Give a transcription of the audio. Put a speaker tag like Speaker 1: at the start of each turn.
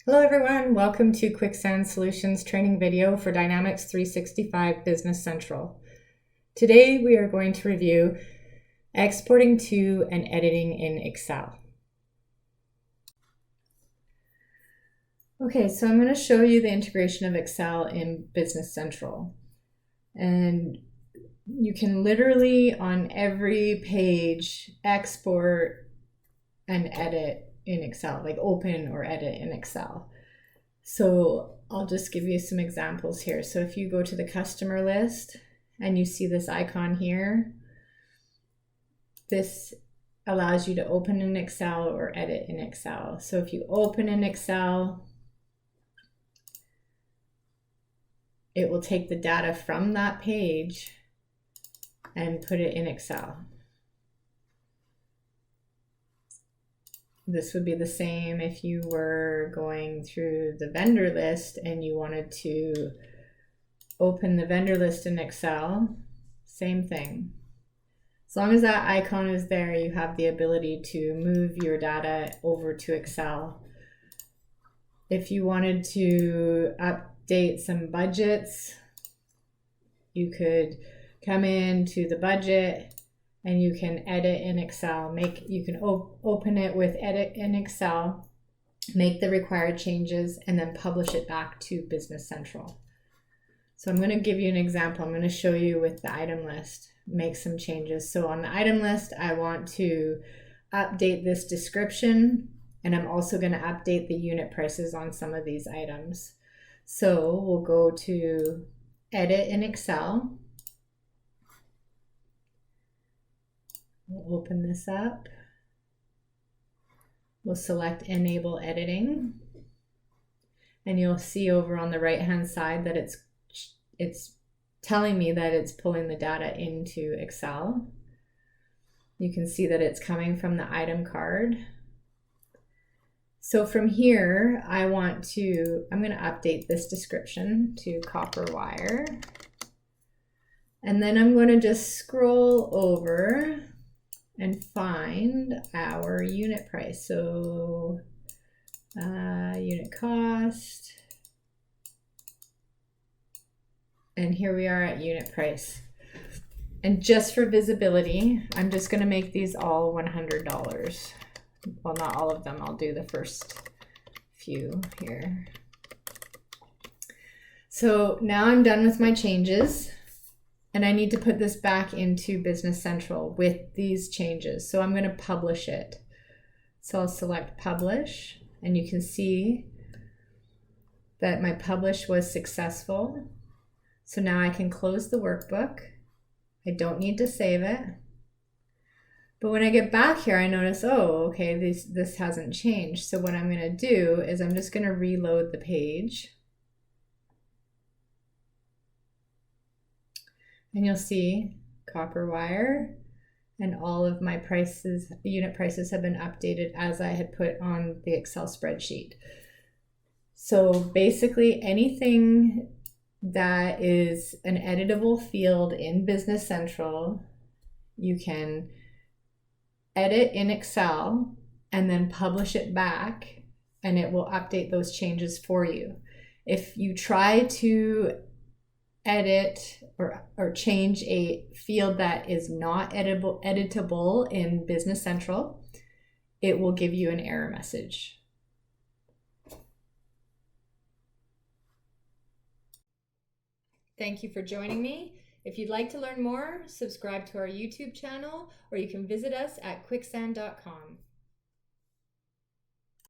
Speaker 1: Hello everyone, welcome to Kwixand Solutions training video for Dynamics 365 Business Central. Today we are going to review exporting to and editing in Excel. Okay, so I'm going to show you the integration of Excel in Business Central. And you can literally on every page export and edit in Excel, like open or edit in Excel. So I'll just give you some examples here. So if you go to the customer list and you see this icon here, this allows you to open in Excel or edit in Excel. So if you open in Excel, it will take the data from that page and put it in Excel. This would be the same if you were going through the vendor list and you wanted to open the vendor list in Excel, same thing. As long as that icon is there, you have the ability to move your data over to Excel. If you wanted to update some budgets, you could come into the budget and you can edit in Excel. You can open it with edit in Excel, make the required changes, and then publish it back to Business Central. So I'm going to give you an example. I'm going to show you with the item list, make some changes. So on the item list, I want to update this description, and I'm also going to update the unit prices on some of these items. So we'll go to edit in Excel. We'll open this up. We'll select Enable Editing. And you'll see over on the right-hand side that it's telling me that it's pulling the data into Excel. You can see that it's coming from the item card. So from here, I'm going to update this description to copper wire. And then I'm going to just scroll over and find our unit price. So unit cost, and here we are at unit price. And just for visibility, I'm just going to make these all $100. Well, not all of them, I'll do the first few here. So now I'm done with my changes. And I need to put this back into Business Central with these changes. So I'm going to publish it. So I'll select Publish, and you can see that my publish was successful. So now I can close the workbook. I don't need to save it. But when I get back here, I notice, oh, okay, this hasn't changed. So what I'm going to do is I'm just going to reload the page. And you'll see copper wire and all of my prices, unit prices have been updated as I had put on the Excel spreadsheet. So basically anything that is an editable field in Business Central, you can edit in Excel and then publish it back, and it will update those changes for you. If you try to edit or change a field that is not editable in Business Central, it will give you an error message. Thank you for joining me. If you'd like to learn more, subscribe to our YouTube channel, or you can visit us at kwixand.com.